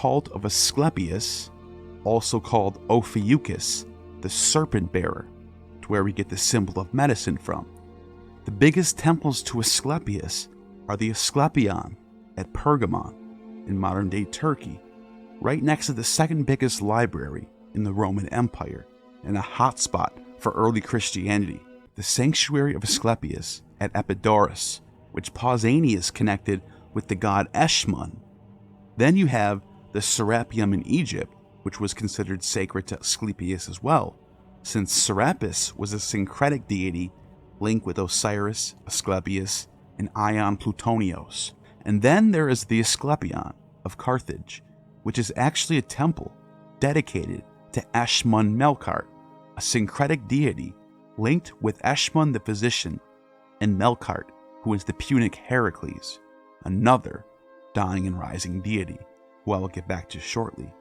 cult of Asclepius, also called Ophiuchus, the serpent bearer, to where we get the symbol of medicine from. The biggest temples to Asclepius are the Asclepion at Pergamon in modern-day Turkey, right next to the second biggest library in the Roman Empire, and a hotspot for early Christianity, the sanctuary of Asclepius at Epidaurus, which Pausanias connected with the god Eshmun. Then you have the Serapeum in Egypt, which was considered sacred to Asclepius as well, since Serapis was a syncretic deity linked with Osiris, Asclepius, and Ion Plutonios. And then there is the Asclepion of Carthage, which is actually a temple dedicated to Eshmun Melkart, a syncretic deity linked with Eshmun the physician, and Melkart, who is the Punic Heracles, another dying and rising deity, who I will get back to shortly.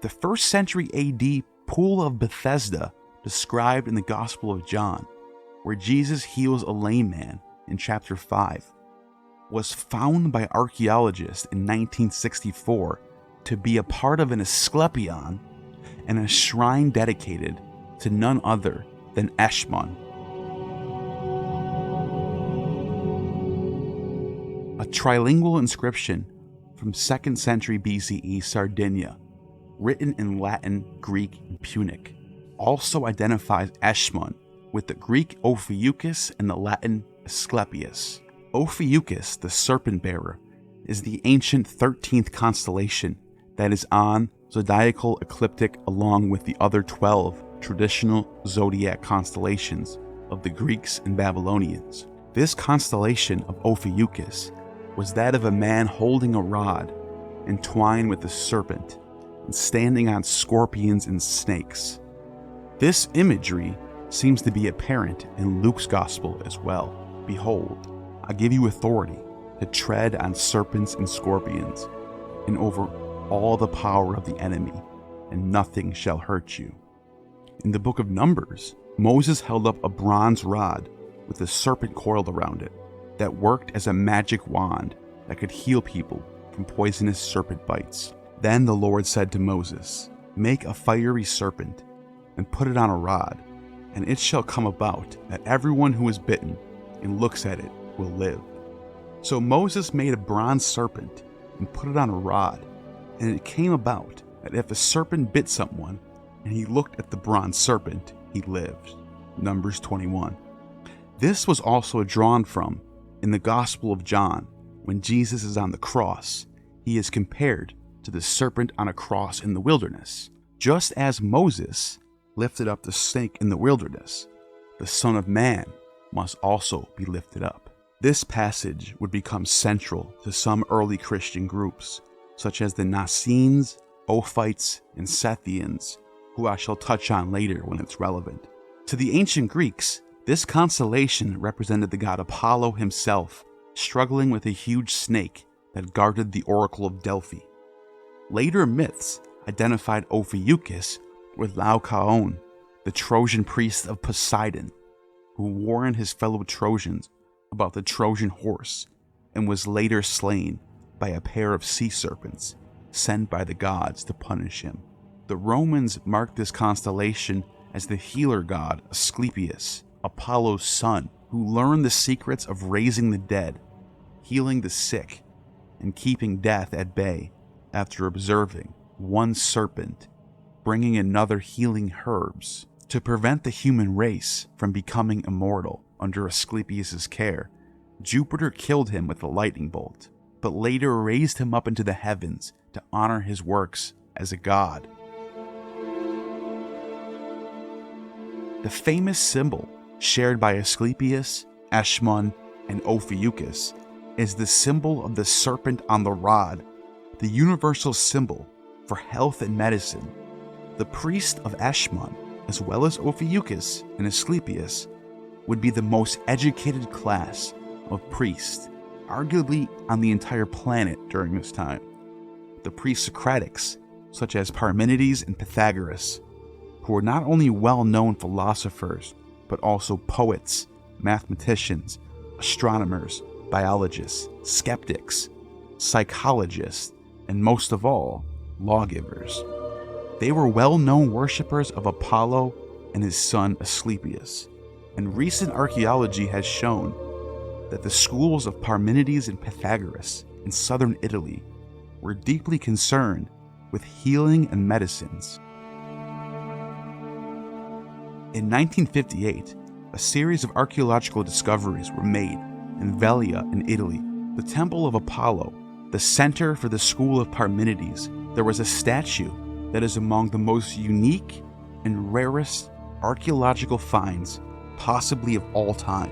The 1st century AD Pool of Bethesda, described in the Gospel of John, where Jesus heals a lame man in chapter 5, was found by archaeologists in 1964 to be a part of an Asclepion and a shrine dedicated to none other than Eshmun. A trilingual inscription from 2nd century BCE Sardinia, written in Latin, Greek, and Punic, also identifies Eshmun with the Greek Ophiuchus and the Latin Asclepius. Ophiuchus, the serpent bearer, is the ancient 13th constellation that is on zodiacal ecliptic along with the other 12 traditional zodiac constellations of the Greeks and Babylonians. This constellation of Ophiuchus was that of a man holding a rod entwined with a serpent and standing on scorpions and snakes. This imagery seems to be apparent in Luke's Gospel as well. Behold, I give you authority to tread on serpents and scorpions, and over all the power of the enemy, and nothing shall hurt you. In the book of Numbers, Moses held up a bronze rod with a serpent coiled around it that worked as a magic wand that could heal people from poisonous serpent bites. Then the Lord said to Moses, "Make a fiery serpent and put it on a rod, and it shall come about that everyone who is bitten and looks at it will live." So Moses made a bronze serpent and put it on a rod, and it came about that if a serpent bit someone and he looked at the bronze serpent, he lived. Numbers 21. This was also drawn from in the Gospel of John. When Jesus is on the cross, he is compared to the serpent on a cross in the wilderness. Just as Moses lifted up the snake in the wilderness, the Son of Man must also be lifted up. This passage would become central to some early Christian groups, such as the Nacenes, Ophites, and Sethians, who I shall touch on later when it's relevant. To the ancient Greeks, this constellation represented the god Apollo himself, struggling with a huge snake that guarded the Oracle of Delphi. Later myths identified Ophiuchus with Laocoon, the Trojan priest of Poseidon, who warned his fellow Trojans about the Trojan horse and was later slain by a pair of sea serpents sent by the gods to punish him. The Romans marked this constellation as the healer god Asclepius, Apollo's son, who learned the secrets of raising the dead, healing the sick, and keeping death at bay after observing one serpent bringing another healing herbs. To prevent the human race from becoming immortal under Asclepius' care, Jupiter killed him with a lightning bolt, but later raised him up into the heavens to honor his works as a god. The famous symbol shared by Asclepius, Eshmun, and Ophiuchus is the symbol of the serpent on the rod, the universal symbol for health and medicine. The priest of Eshmun, as well as Ophiuchus and Asclepius, would be the most educated class of priests, arguably on the entire planet during this time. The pre-socratics, such as Parmenides and Pythagoras, who were not only well-known philosophers, but also poets, mathematicians, astronomers, biologists, skeptics, psychologists, and most of all, lawgivers. They were well-known worshippers of Apollo and his son Asclepius, and recent archaeology has shown that the schools of Parmenides and Pythagoras in southern Italy were deeply concerned with healing and medicines. In 1958, a series of archaeological discoveries were made in Velia in Italy. The Temple of Apollo, the center for the school of Parmenides, there was a statue that is among the most unique and rarest archaeological finds possibly of all time.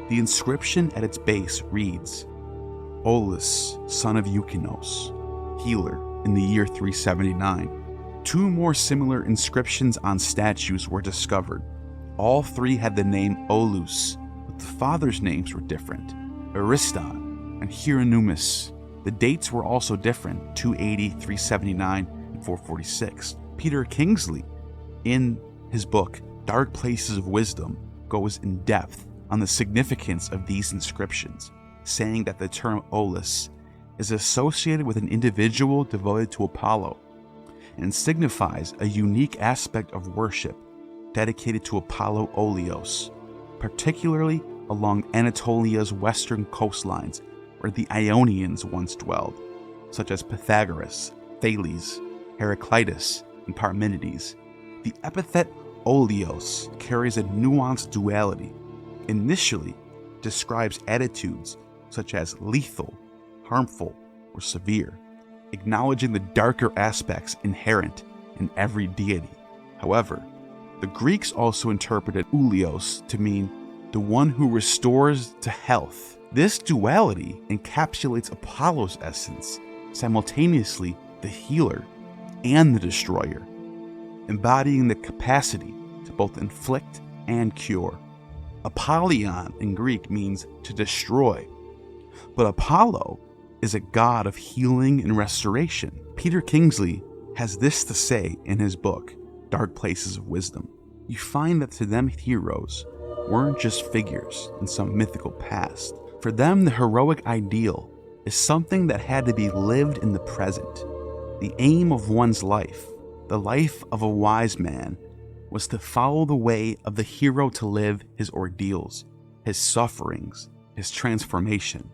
The inscription at its base reads, "Olus, son of Eukinos, healer in the year 379. Two more similar inscriptions on statues were discovered. All three had the name Olus, but the fathers' names were different, Ariston and Hieronymus. The dates were also different, 280, 379, and 446. Peter Kingsley, in his book, Dark Places of Wisdom, goes in depth on the significance of these inscriptions, saying that the term Olus is associated with an individual devoted to Apollo and signifies a unique aspect of worship dedicated to Apollo Olios, particularly along Anatolia's western coastlines where the Ionians once dwelled, such as Pythagoras, Thales, Heraclitus, and Parmenides. The epithet Olios carries a nuanced duality. Initially, describes attitudes such as lethal, harmful, or severe, acknowledging the darker aspects inherent in every deity. However, the Greeks also interpreted Oulios to mean the one who restores to health. This duality encapsulates Apollo's essence, simultaneously the healer and the destroyer, embodying the capacity to both inflict and cure. Apollyon in Greek means to destroy, but Apollo is a god of healing and restoration. Peter Kingsley has this to say in his book, Dark Places of Wisdom. You find that to them heroes weren't just figures in some mythical past. For them, the heroic ideal is something that had to be lived in the present. The aim of one's life, the life of a wise man, was to follow the way of the hero to live his ordeals, his sufferings, his transformation.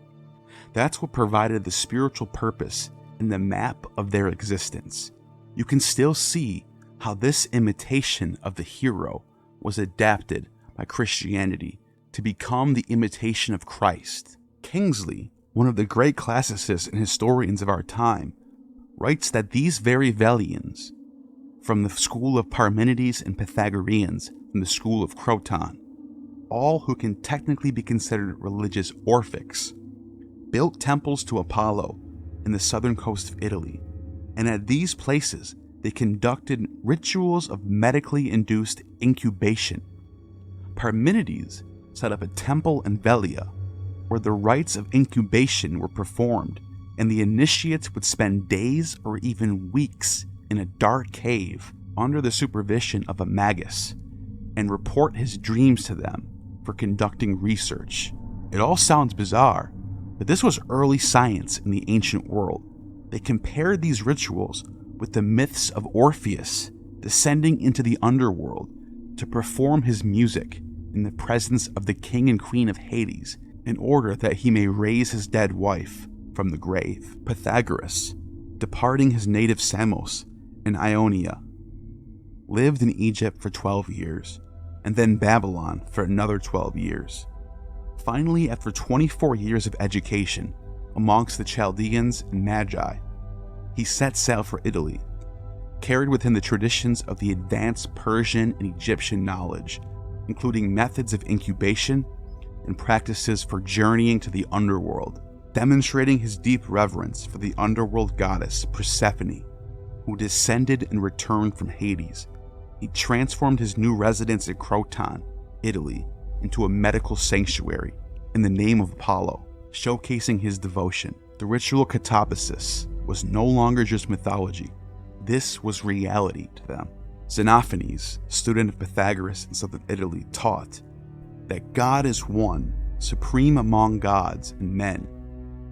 That's what provided the spiritual purpose and the map of their existence. You can still see how this imitation of the hero was adapted by Christianity to become the imitation of Christ. Kingsley, one of the great classicists and historians of our time, writes that these very Velians, from the school of Parmenides and Pythagoreans from the school of Croton, all who can technically be considered religious Orphics, built temples to Apollo in the southern coast of Italy, and at these places they conducted rituals of medically induced incubation. Parmenides set up a temple in Velia where the rites of incubation were performed, and the initiates would spend days or even weeks in a dark cave under the supervision of a magus and report his dreams to them for conducting research. It all sounds bizarre, but this was early science in the ancient world. They compared these rituals with the myths of Orpheus descending into the underworld to perform his music in the presence of the king and queen of Hades in order that he may raise his dead wife from the grave. Pythagoras, departing his native Samos in Ionia, lived in Egypt for 12 years, and then Babylon for another 12 years. Finally, after 24 years of education amongst the Chaldeans and Magi, he set sail for Italy, carried with him the traditions of the advanced Persian and Egyptian knowledge, including methods of incubation and practices for journeying to the underworld, demonstrating his deep reverence for the underworld goddess Persephone, who descended and returned from Hades. He transformed his new residence in Croton, Italy, into a medical sanctuary in the name of Apollo, showcasing his devotion. The ritual catabasis was no longer just mythology. This was reality to them. Xenophanes, student of Pythagoras in southern Italy, taught that God is one, supreme among gods and men,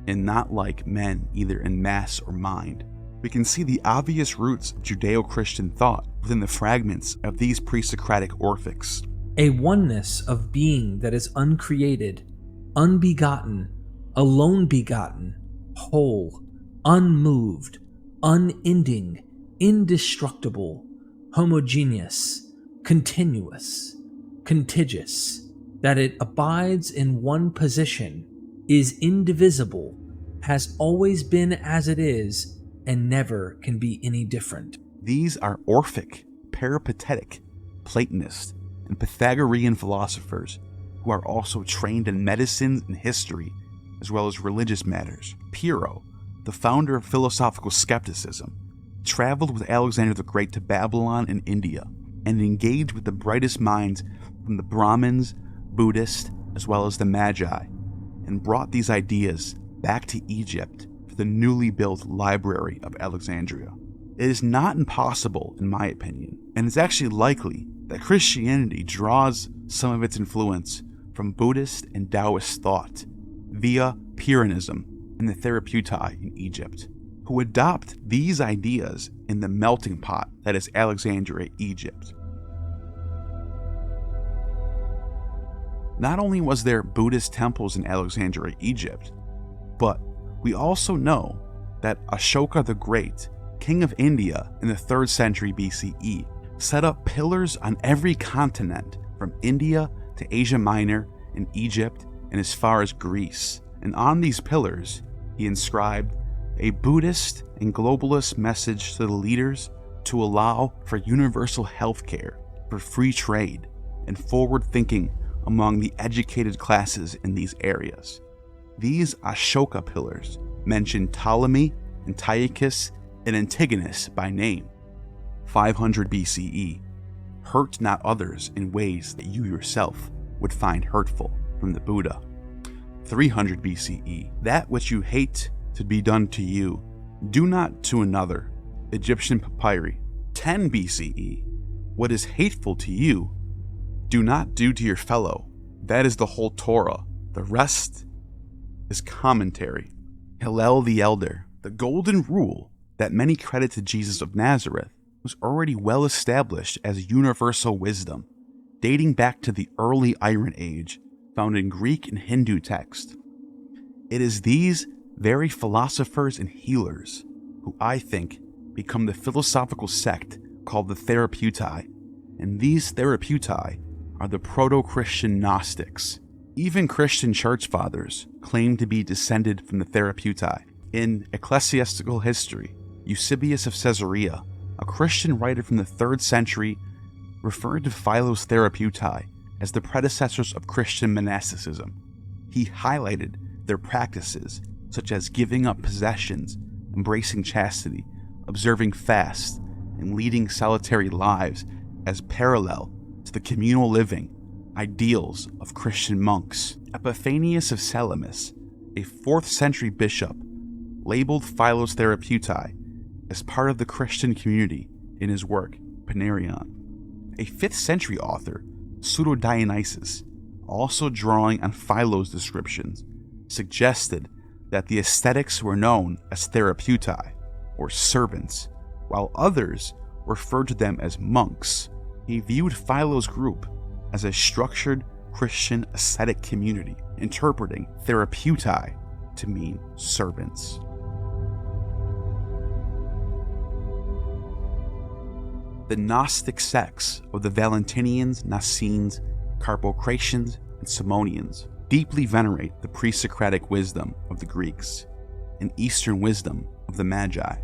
and not like men either in mass or mind. We can see the obvious roots of Judeo-Christian thought within the fragments of these pre-Socratic Orphics. A oneness of being that is uncreated, unbegotten, alone begotten, whole, unmoved, unending, indestructible, homogeneous, continuous, contiguous, that it abides in one position, is indivisible, has always been as it is, and never can be any different. These are Orphic, Peripatetic, Platonist, and Pythagorean philosophers who are also trained in medicine and history, as well as religious matters. Pyrrho, the founder of philosophical skepticism, traveled with Alexander the Great to Babylon and India, and engaged with the brightest minds from the Brahmins, Buddhists, as well as the Magi, and brought these ideas back to Egypt for the newly built Library of Alexandria. It is not impossible, in my opinion, and it's actually likely that Christianity draws some of its influence from Buddhist and Taoist thought via Pyrrhonism and the Therapeutai in Egypt, who adopt these ideas in the melting pot that is Alexandria, Egypt. Not only was there Buddhist temples in Alexandria, Egypt, but we also know that Ashoka the Great, king of India in the 3rd century BCE, set up pillars on every continent from India to Asia Minor and Egypt and as far as Greece. And on these pillars, he inscribed a Buddhist and globalist message to the leaders to allow for universal health care, for free trade, and forward thinking among the educated classes in these areas. These Ashoka pillars mention Ptolemy, Antiochus, and Antigonus by name. 500 BCE, hurt not others in ways that you yourself would find hurtful, from the Buddha. 300 BCE, that which you hate to be done to you, do not to another, Egyptian papyri. 10 BCE, what is hateful to you, do not do to your fellow. That is the whole Torah. The rest is commentary. Hillel the Elder, the golden rule that many credit to Jesus of Nazareth, was already well established as universal wisdom, dating back to the early Iron Age, found in Greek and Hindu text. It is these very philosophers and healers who, I think, become the philosophical sect called the Therapeutai, and these Therapeutai are the proto-Christian Gnostics. Even Christian church fathers claim to be descended from the Therapeutai. In ecclesiastical history, Eusebius of Caesarea, a Christian writer from the 3rd century, referred to Philo's Therapeutai as the predecessors of Christian monasticism. He highlighted their practices, such as giving up possessions, embracing chastity, observing fast, and leading solitary lives as parallel to the communal living ideals of Christian monks. Epiphanius of Salamis, a 4th century bishop, labeled Philo's Therapeutai as part of the Christian community in his work, Panarion. A 5th century author, Pseudo-Dionysius, also drawing on Philo's descriptions, suggested that the ascetics were known as Therapeutai, or servants, while others referred to them as monks. He viewed Philo's group as a structured Christian ascetic community, interpreting Therapeutai to mean servants. The Gnostic sects of the Valentinians, Nacenes, Carpocratians, and Simonians deeply venerate the pre-Socratic wisdom of the Greeks and Eastern wisdom of the Magi.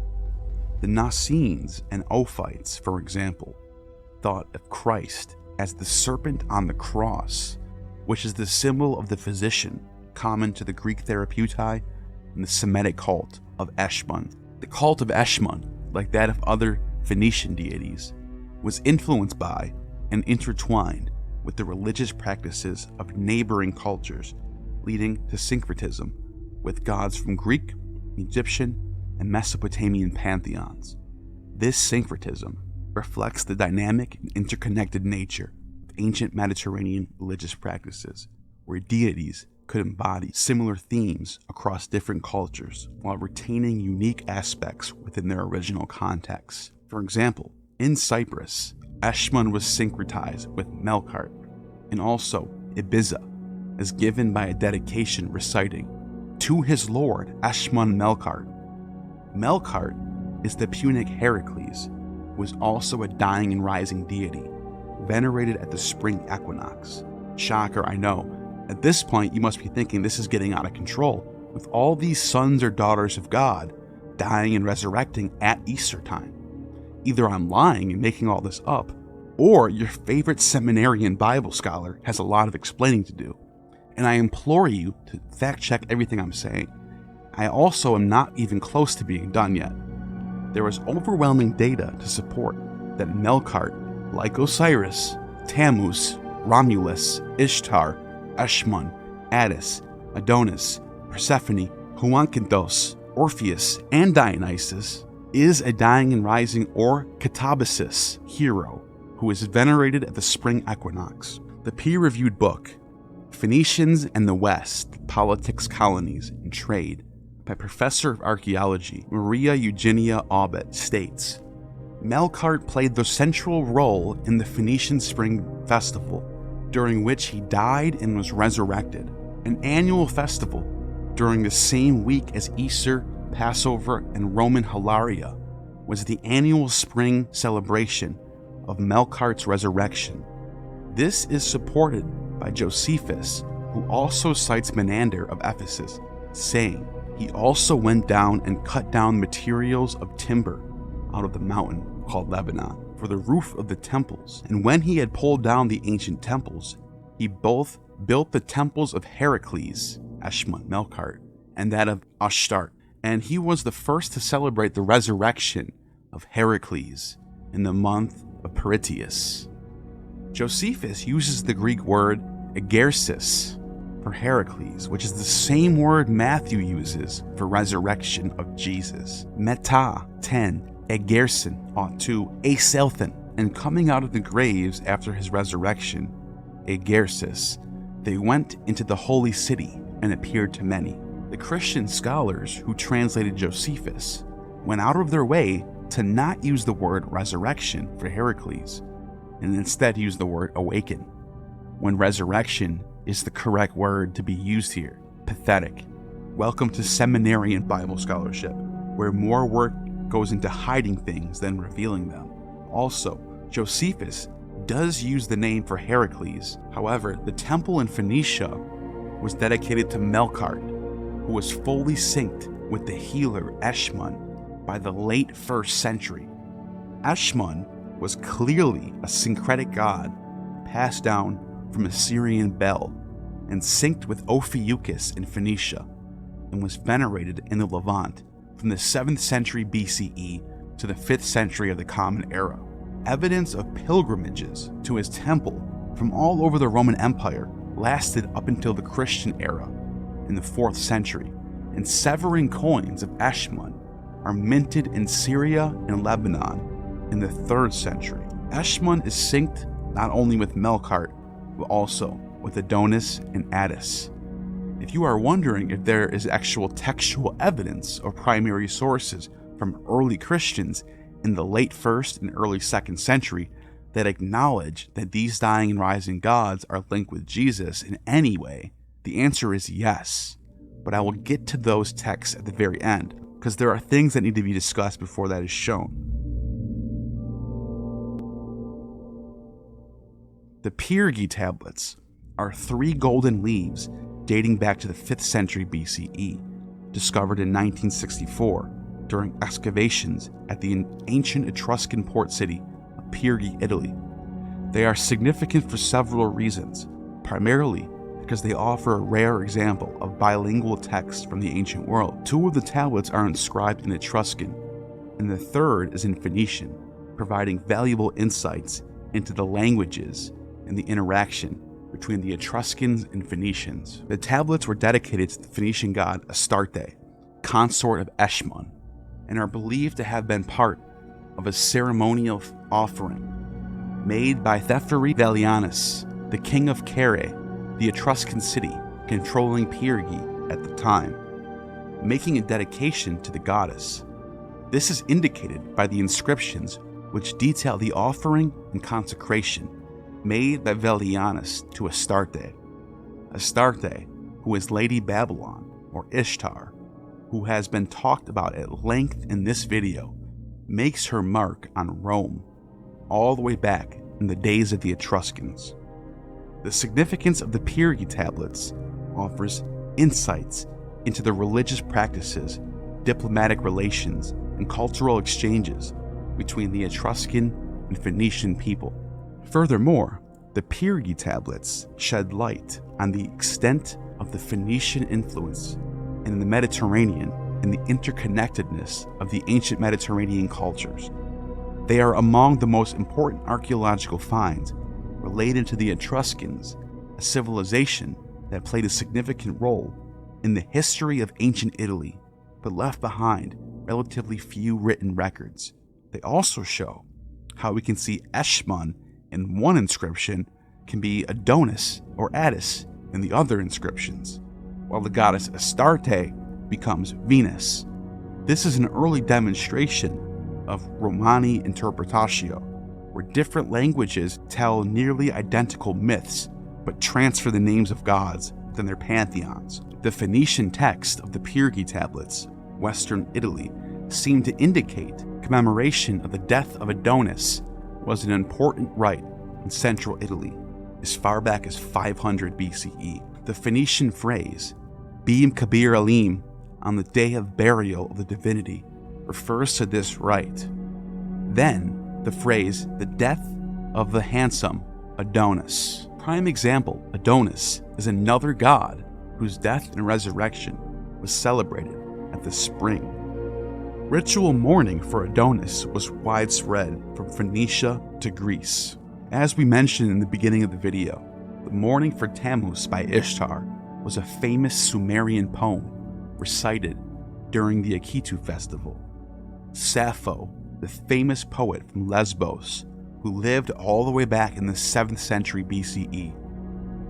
The Nacenes and Ophites, for example, thought of Christ as the serpent on the cross, which is the symbol of the physician common to the Greek Therapeutai and the Semitic cult of Eshmun. The cult of Eshmun, like that of other Phoenician deities, was influenced by and intertwined with the religious practices of neighboring cultures, leading to syncretism with gods from Greek, Egyptian, and Mesopotamian pantheons. This syncretism reflects the dynamic and interconnected nature of ancient Mediterranean religious practices, where deities could embody similar themes across different cultures while retaining unique aspects within their original context. For example, in Cyprus, Eshmun was syncretized with Melkart, and also Ibiza is given by a dedication reciting, "To his lord Eshmun Melkart." Melkart is the Punic Heracles, who is also a dying and rising deity, venerated at the spring equinox. Shocker, I know. At this point, you must be thinking this is getting out of control, with all these sons or daughters of God dying and resurrecting at Easter time. Either I'm lying and making all this up, or your favorite seminarian Bible scholar has a lot of explaining to do. And I implore you to fact check everything I'm saying. I also am not even close to being done yet. There is overwhelming data to support that Melkart, like Osiris, Tammuz, Romulus, Ishtar, Eshmun, Attis, Adonis, Persephone, Huankinthos, Orpheus, and Dionysus, is a dying and rising or katabasis hero who is venerated at the spring equinox. The peer-reviewed book, Phoenicians and the West, Politics, Colonies, and Trade, by Professor of Archaeology Maria Eugenia Aubet, states, Melkart played the central role in the Phoenician Spring Festival, during which he died and was resurrected, an annual festival during the same week as Easter, Passover, and Roman Hilaria, was the annual spring celebration of Melkart's resurrection. This is supported by Josephus, who also cites Menander of Ephesus, saying he also went down and cut down materials of timber out of the mountain called Lebanon for the roof of the temples. And when he had pulled down the ancient temples, he both built the temples of Heracles, Eshmun, Melkart, and that of Ashtart. And he was the first to celebrate the resurrection of Heracles in the month of Peritius. Josephus uses the Greek word egersis for Heracles, which is the same word Matthew uses for resurrection of Jesus. Meta 10 egersin ought to aselthen, and coming out of the graves after his resurrection, egersis, they went into the holy city and appeared to many. The Christian scholars who translated Josephus went out of their way to not use the word resurrection for Heracles, and instead use the word awaken, when resurrection is the correct word to be used here. Pathetic. Welcome to seminarian Bible scholarship, where more work goes into hiding things than revealing them. Also, Josephus does use the name for Heracles. However, the temple in Phoenicia was dedicated to Melkart, who was fully synced with the healer Eshmun by the late 1st century. Eshmun was clearly a syncretic god passed down from Assyrian Bel and synced with Ophiuchus in Phoenicia, and was venerated in the Levant from the 7th century BCE to the 5th century of the Common Era. Evidence of pilgrimages to his temple from all over the Roman Empire lasted up until the Christian era in the 4th century, and severing coins of Eshmun are minted in Syria and Lebanon in the 3rd century. Eshmun is synced not only with Melkart, but also with Adonis and Attis. If you are wondering if there is actual textual evidence or primary sources from early Christians in the late 1st and early 2nd century that acknowledge that these dying and rising gods are linked with Jesus in any way, the answer is yes. But I will get to those texts at the very end, because there are things that need to be discussed before that is shown. The Pyrgi tablets are 3 golden leaves dating back to the 5th century BCE, discovered in 1964 during excavations at the ancient Etruscan port city of Pyrgi, Italy. They are significant for several reasons, primarily because they offer a rare example of bilingual text from the ancient world. 2 of the tablets are inscribed in Etruscan, and the 3rd is in Phoenician, providing valuable insights into the languages and the interaction between the Etruscans and Phoenicians. The tablets were dedicated to the Phoenician god Astarte, consort of Eshmun, and are believed to have been part of a ceremonial offering made by Theferi Velianus, the king of Caere, the Etruscan city, controlling Pyrgi at the time, making a dedication to the goddess. This is indicated by the inscriptions which detail the offering and consecration made by Velianus to Astarte. Astarte, who is Lady Babylon, or Ishtar, who has been talked about at length in this video, makes her mark on Rome all the way back in the days of the Etruscans. The significance of the Pyrgi tablets offers insights into the religious practices, diplomatic relations, and cultural exchanges between the Etruscan and Phoenician people. Furthermore, the Pyrgi tablets shed light on the extent of the Phoenician influence in the Mediterranean and the interconnectedness of the ancient Mediterranean cultures. They are among the most important archaeological finds related to the Etruscans, a civilization that played a significant role in the history of ancient Italy, but left behind relatively few written records. They also show how we can see Eshmun in one inscription can be Adonis or Attis in the other inscriptions, while the goddess Astarte becomes Venus. This is an early demonstration of Romani interpretatio, where different languages tell nearly identical myths but transfer the names of gods within their pantheons. The Phoenician text of the Pyrgi tablets, Western Italy, seem to indicate commemoration of the death of Adonis was an important rite in central Italy as far back as 500 BCE. The Phoenician phrase, Bim Kabir Alim, on the day of burial of the divinity, refers to this rite. Then, the phrase, the death of the handsome Adonis. Prime example, Adonis is another god whose death and resurrection was celebrated at the spring. Ritual mourning for Adonis was widespread from Phoenicia to Greece. As we mentioned in the beginning of the video, the mourning for Tammuz by Ishtar was a famous Sumerian poem recited during the Akitu festival. Sappho, the famous poet from Lesbos, who lived all the way back in the 7th century BCE,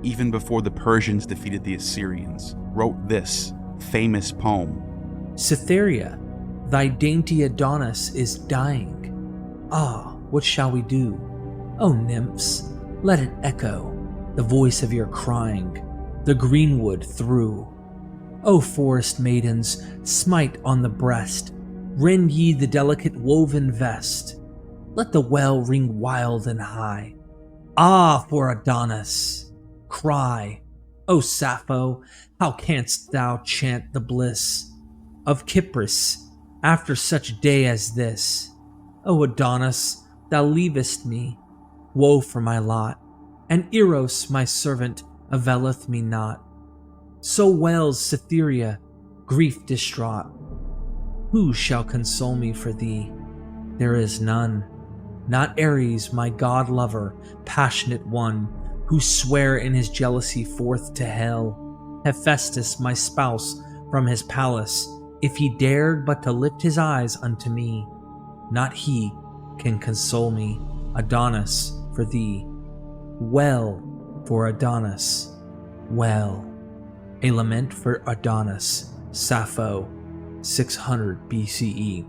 even before the Persians defeated the Assyrians, wrote this famous poem. Cytherea, thy dainty Adonis is dying. Ah, what shall we do? O nymphs, let it echo, the voice of your crying, the greenwood through. O forest maidens, smite on the breast, rend ye the delicate woven vest. Let the well ring wild and high. Ah, for Adonis! Cry, O Sappho, how canst thou chant the bliss of Cypris after such day as this? O Adonis, thou leavest me, woe for my lot, and Eros, my servant, availeth me not. So wails Cytherea, grief distraught. Who shall console me for thee? There is none, not Ares, my god-lover, passionate one, who sware in his jealousy forth to hell. Hephaestus, my spouse, from his palace, if he dared but to lift his eyes unto me, not he can console me, Adonis, for thee. Well for Adonis, well. A lament for Adonis, Sappho, 600 BCE.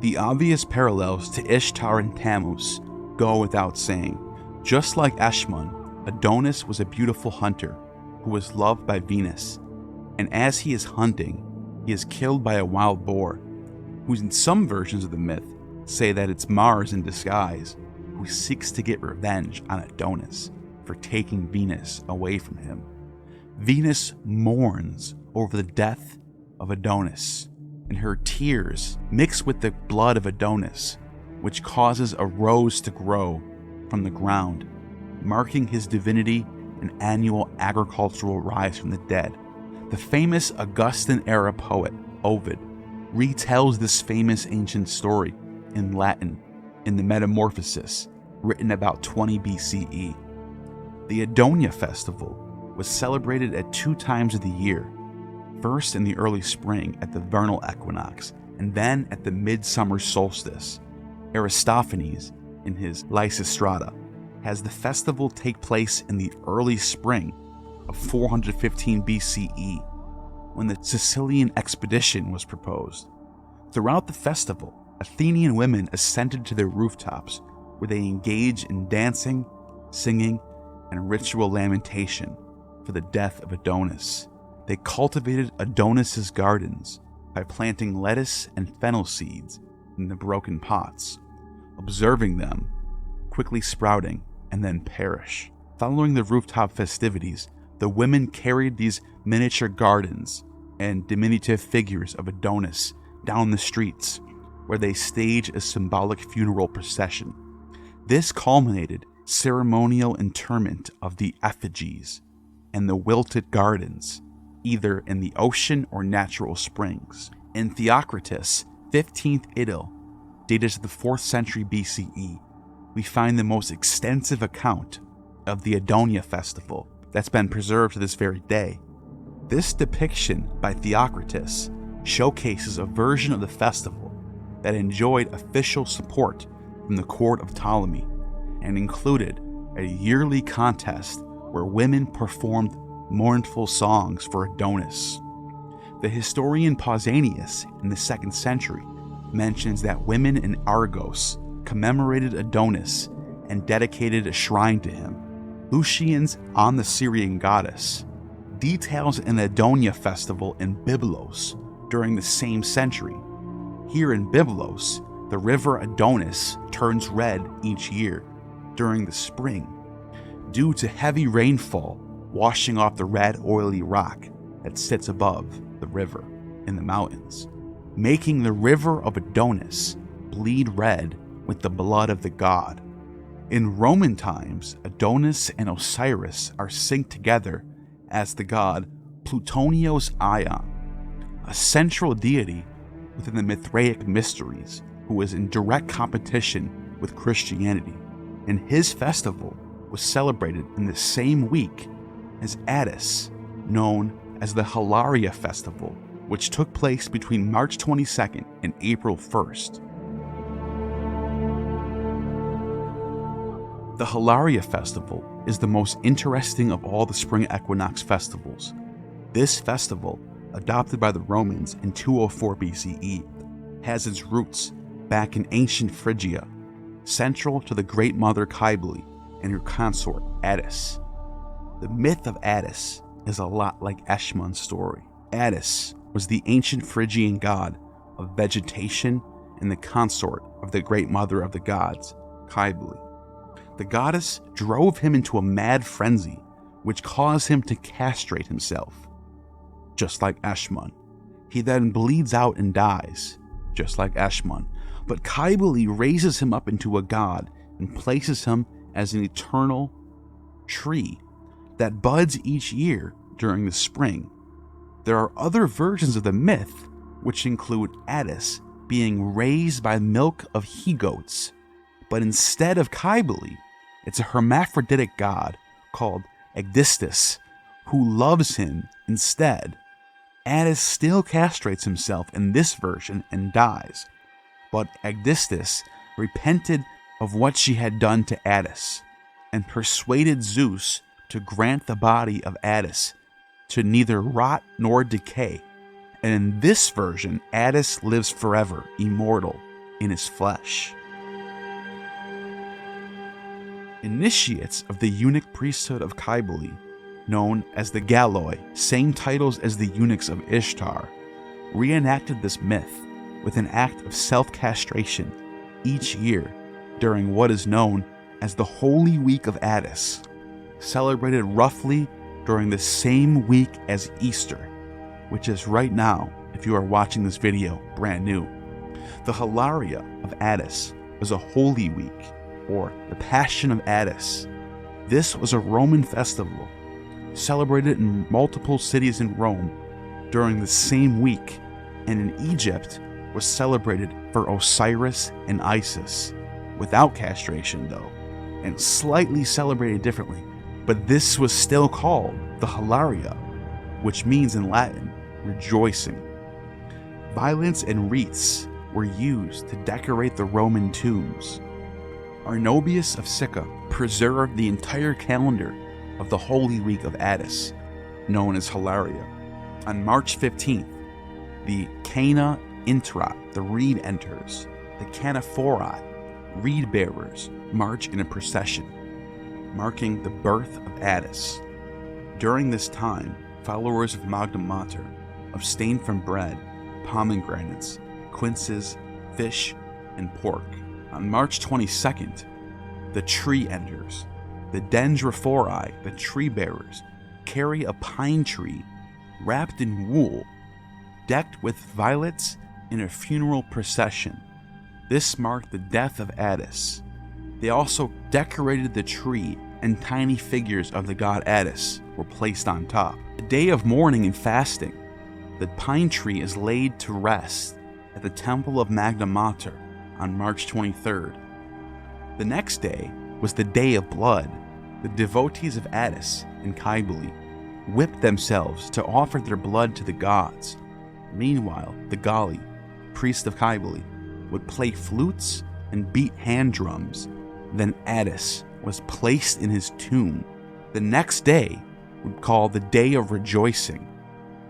The obvious parallels to Ishtar and Tammuz go without saying. Just like Eshmun, Adonis was a beautiful hunter who was loved by Venus, and as he is hunting, he is killed by a wild boar, who in some versions of the myth say that it's Mars in disguise, who seeks to get revenge on Adonis for taking Venus away from him. Venus mourns over the death of Adonis, and her tears mix with the blood of Adonis, which causes a rose to grow from the ground, marking his divinity and annual agricultural rise from the dead. The famous Augustan-era poet Ovid retells this famous ancient story in Latin in the Metamorphoses, written about 20 BCE. The Adonia festival was celebrated at 2 times of the year, first in the early spring at the vernal equinox, and then at the midsummer solstice. Aristophanes, in his Lysistrata, has the festival take place in the early spring, of 415 BCE, when the Sicilian expedition was proposed. Throughout the festival, Athenian women ascended to their rooftops, where they engaged in dancing, singing, and ritual lamentation for the death of Adonis. They cultivated Adonis's gardens by planting lettuce and fennel seeds in the broken pots, observing them quickly sprouting and then perish. Following the rooftop festivities, the women carried these miniature gardens and diminutive figures of Adonis down the streets, where they staged a symbolic funeral procession. This culminated ceremonial interment of the effigies and the wilted gardens, either in the ocean or natural springs. In Theocritus' 15th idyll, dated to the 4th century BCE, we find the most extensive account of the Adonia festival that's been preserved to this very day. This depiction by Theocritus showcases a version of the festival that enjoyed official support from the court of Ptolemy and included a yearly contest where women performed mournful songs for Adonis. The historian Pausanias in the 2nd century mentions that women in Argos commemorated Adonis and dedicated a shrine to him. Lucian's On the Syrian Goddess details an Adonia festival in Byblos during the same century. Here in Byblos, the river Adonis turns red each year during the spring due to heavy rainfall washing off the red oily rock that sits above the river in the mountains, making the river of Adonis bleed red with the blood of the god. In Roman times, Adonis and Osiris are synced together as the god Plutonio's Ion, a central deity within the Mithraic mysteries who was in direct competition with Christianity, and his festival was celebrated in the same week as Attis, known as the Hilaria Festival, which took place between March 22nd and April 1st. The Hilaria Festival is the most interesting of all the spring equinox festivals. This festival, adopted by the Romans in 204 BCE, has its roots back in ancient Phrygia, central to the Great Mother Cybele and her consort Attis. The myth of Attis is a lot like Eshmon's story. Attis was the ancient Phrygian god of vegetation and the consort of the Great Mother of the gods, Cybele. The goddess drove him into a mad frenzy, which caused him to castrate himself, just like Eshmon. He then bleeds out and dies, just like Eshmon. But Cybele raises him up into a god and places him as an eternal tree that buds each year during the spring. There are other versions of the myth, which include Attis being raised by milk of he-goats, but instead of Cybele, it's a hermaphroditic god called Aegisthus who loves him instead. Attis still castrates himself in this version and dies, but Aegisthus repented of what she had done to Attis and persuaded Zeus to grant the body of Attis to neither rot nor decay. And in this version, Attis lives forever, immortal, in his flesh. Initiates of the eunuch priesthood of Cybele, known as the Galloi, same titles as the eunuchs of Ishtar, reenacted this myth with an act of self-castration each year during what is known as the Holy Week of Attis, celebrated roughly during the same week as Easter, which is right now, if you are watching this video brand new. The Hilaria of Attis was a Holy Week, or the Passion of Attis. This was a Roman festival, celebrated in multiple cities in Rome during the same week, and in Egypt was celebrated for Osiris and Isis, without castration though, and slightly celebrated differently. But this was still called the Hilaria, which means in Latin, rejoicing. Violets and wreaths were used to decorate the Roman tombs. Arnobius of Sicca preserved the entire calendar of the Holy Week of Attis, known as Hilaria. On March 15th, the Cana Intra, the reed enters. The Canaphori, reed bearers, march in a procession, marking the birth of Attis. During this time, followers of Magna Mater abstain from bread, pomegranates, quinces, fish, and pork. On March 22nd, the tree enters. The Dendrophori, the tree bearers, carry a pine tree wrapped in wool, decked with violets in a funeral procession. This marked the death of Attis. They also decorated the tree, and tiny figures of the god Attis were placed on top. The day of mourning and fasting, the pine tree is laid to rest at the Temple of Magna Mater on March 23rd. The next day was the Day of Blood. The devotees of Attis and Cybele whipped themselves to offer their blood to the gods. Meanwhile, the Galli, priest of Cybele, would play flutes and beat hand drums. Then Attis was placed in his tomb. The next day would call the Day of Rejoicing.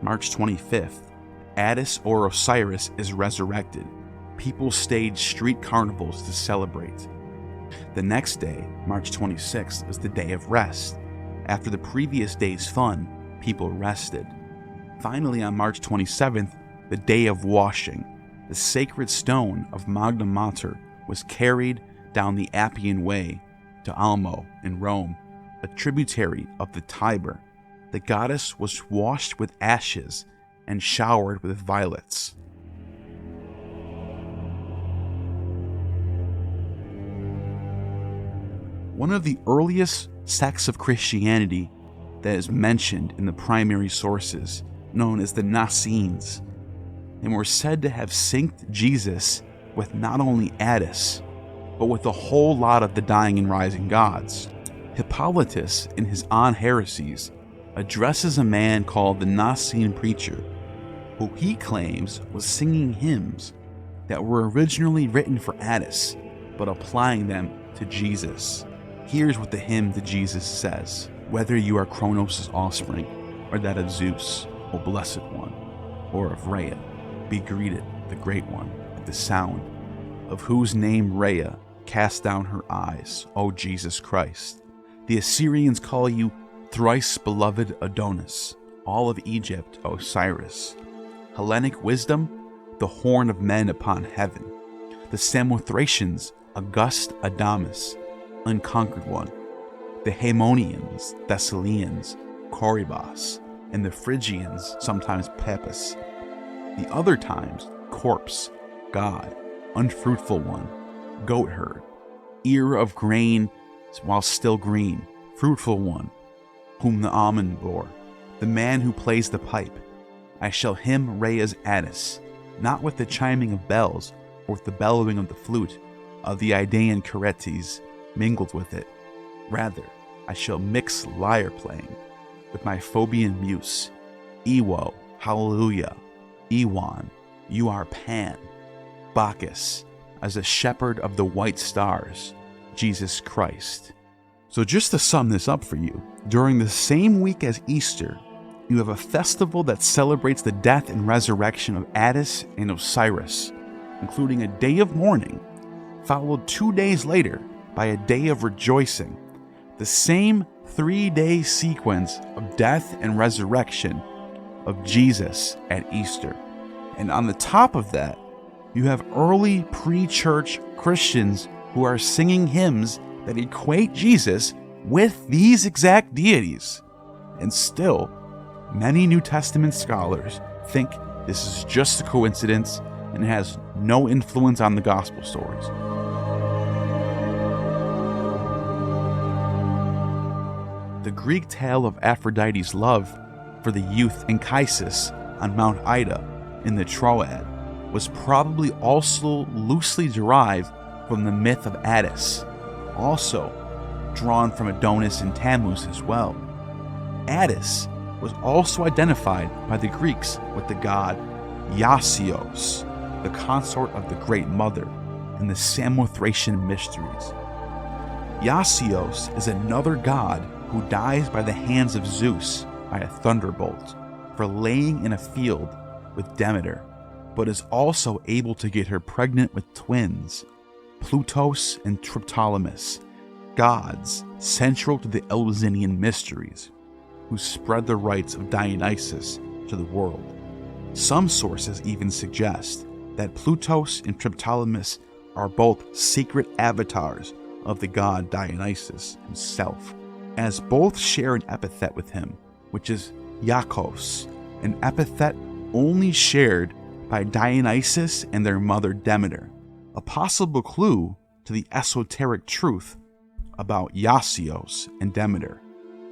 March 25th, Attis or Osiris is resurrected. People staged street carnivals to celebrate. The next day, March 26th, was the Day of Rest. After the previous day's fun, people rested. Finally, on March 27th, the Day of Washing, the sacred stone of Magna Mater was carried down the Appian Way to Almo in Rome, a tributary of the Tiber. The goddess was washed with ashes and showered with violets. One of the earliest sects of Christianity that is mentioned in the primary sources, known as the Nazarenes, and were said to have synced Jesus with not only Attis, but with a whole lot of the dying and rising gods. Hippolytus, in his On Heresies, addresses a man called the Nicene preacher, who he claims was singing hymns that were originally written for Attis, but applying them to Jesus. Here's what the hymn to Jesus says: "Whether you are Kronos' offspring, or that of Zeus, O Blessed One, or of Rhea, be greeted, the Great One, at the sound of whose name Rhea cast down her eyes, O Jesus Christ. The Assyrians call you thrice beloved Adonis, all of Egypt Osiris. Hellenic wisdom, the horn of men upon heaven. The Samothracians, august Adamas, unconquered one. The Haemonians, Thessalians, Corybas, and the Phrygians, sometimes Pepus. The other times, corpse, God, unfruitful one, goat herd, ear of grain while still green, fruitful one, whom the almond bore, the man who plays the pipe. I shall hymn Rhea's Attis, not with the chiming of bells, or with the bellowing of the flute of the Idaean Caretes mingled with it. Rather, I shall mix lyre playing with my Phobian muse. Ewo, hallelujah, Ewan, you are Pan, Bacchus, as a shepherd of the white stars, Jesus Christ." So just to sum this up for you, during the same week as Easter, you have a festival that celebrates the death and resurrection of Attis and Osiris, including a day of mourning, followed 2 days later by a day of rejoicing, the same 3-day sequence of death and resurrection of Jesus at Easter. And on the top of that, you have early pre-church Christians who are singing hymns that equate Jesus with these exact deities. And still, many New Testament scholars think this is just a coincidence and has no influence on the gospel stories. The Greek tale of Aphrodite's love for the youth Anchises on Mount Ida in the Troad was probably also loosely derived from the myth of Attis, also drawn from Adonis and Tammuz as well. Attis was also identified by the Greeks with the god Iasios, the consort of the Great Mother in the Samothracian mysteries. Iasios is another god who dies by the hands of Zeus by a thunderbolt for laying in a field with Demeter, but is also able to get her pregnant with twins, Plutos and Triptolemus, gods central to the Eleusinian mysteries, who spread the rites of Dionysus to the world. Some sources even suggest that Plutos and Triptolemus are both secret avatars of the god Dionysus himself, as both share an epithet with him, which is Iacchos, an epithet only shared by Dionysus and their mother Demeter, a possible clue to the esoteric truth about Iasios and Demeter.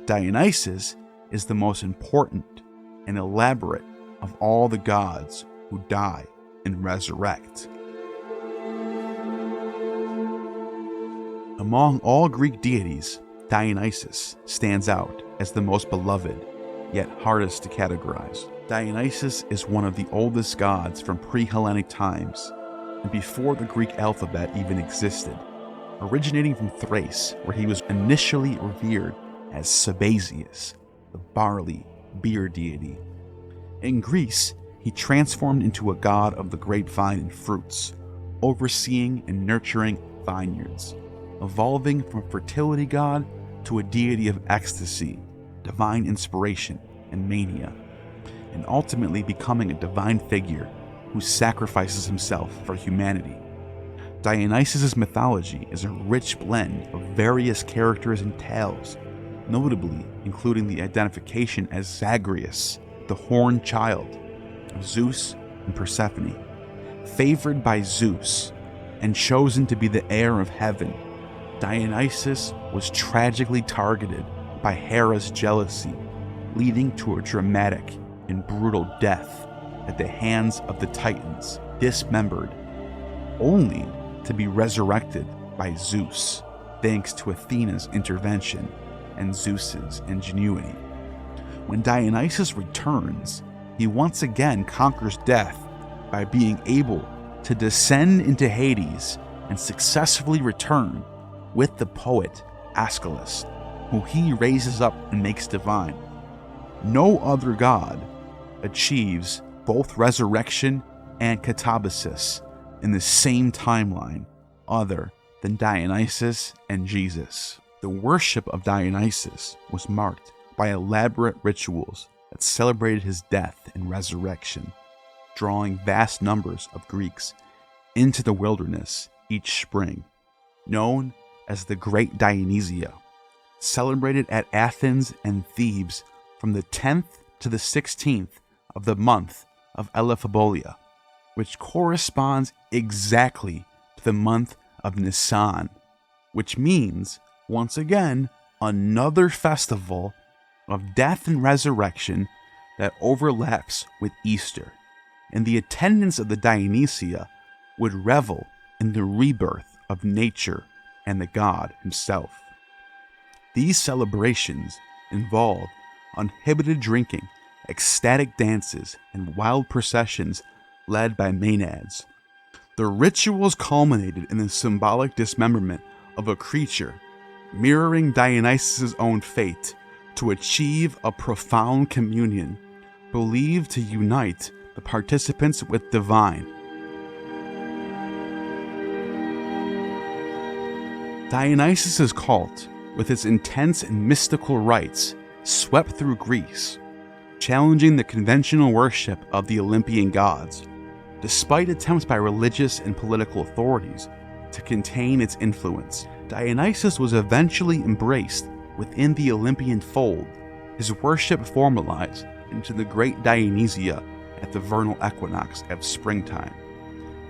Dionysus is the most important and elaborate of all the gods who die and resurrect. Among all Greek deities, Dionysus stands out as the most beloved, yet hardest to categorize. Dionysus is one of the oldest gods from pre-Hellenic times, and before the Greek alphabet even existed, originating from Thrace, where he was initially revered as Sabazius, the barley, beer deity. In Greece, he transformed into a god of the grapevine and fruits, overseeing and nurturing vineyards, evolving from a fertility god to a deity of ecstasy, divine inspiration, and mania, and ultimately becoming a divine figure who sacrifices himself for humanity. Dionysus' mythology is a rich blend of various characters and tales, notably including the identification as Zagreus, the horned child of Zeus and Persephone, favored by Zeus and chosen to be the heir of heaven. Dionysus was tragically targeted by Hera's jealousy, leading to a dramatic and brutal death at the hands of the Titans, dismembered, only to be resurrected by Zeus, thanks to Athena's intervention and Zeus's ingenuity. When Dionysus returns, he once again conquers death by being able to descend into Hades and successfully return with the poet Aeschylus, who he raises up and makes divine. No other god achieves both resurrection and catabasis in the same timeline other than Dionysus and Jesus. The worship of Dionysus was marked by elaborate rituals that celebrated his death and resurrection, drawing vast numbers of Greeks into the wilderness each spring, known as the Great Dionysia, celebrated at Athens and Thebes from the 10th to the 16th of the month of Elaphebolia, which corresponds exactly to the month of Nisan, which means, once again, another festival of death and resurrection that overlaps with Easter, and the attendants of the Dionysia would revel in the rebirth of nature and the god himself. These celebrations involve uninhibited drinking, ecstatic dances, and wild processions led by maenads. The rituals culminated in the symbolic dismemberment of a creature, mirroring Dionysus' own fate, to achieve a profound communion, believed to unite the participants with divine. Dionysus' cult, with its intense and mystical rites, swept through Greece, challenging the conventional worship of the Olympian gods, despite attempts by religious and political authorities to contain its influence. Dionysus was eventually embraced within the Olympian fold, his worship formalized into the Great Dionysia at the vernal equinox of springtime.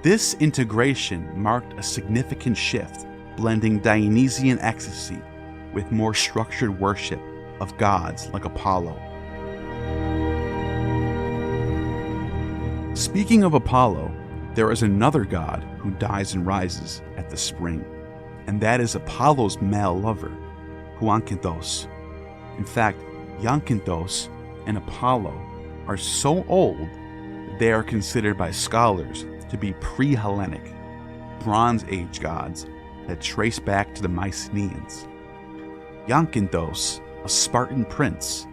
This integration marked a significant shift, blending Dionysian ecstasy with more structured worship of gods like Apollo. Speaking of Apollo, there is another god who dies and rises at the spring, and that is Apollo's male lover, Huankinthos. In fact, Huankinthos and Apollo are so old that they are considered by scholars to be pre-Hellenic, Bronze Age gods that trace back to the Mycenaeans. Huankinthos, a Spartan prince,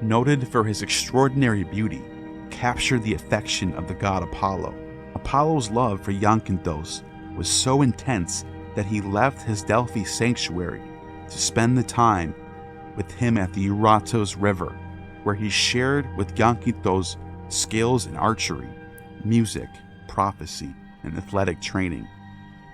noted for his extraordinary beauty, captured the affection of the god Apollo. Apollo's love for Zakynthos was so intense that he left his Delphi sanctuary to spend the time with him at the Euxotos River, where he shared with Zakynthos skills in archery, music, prophecy, and athletic training.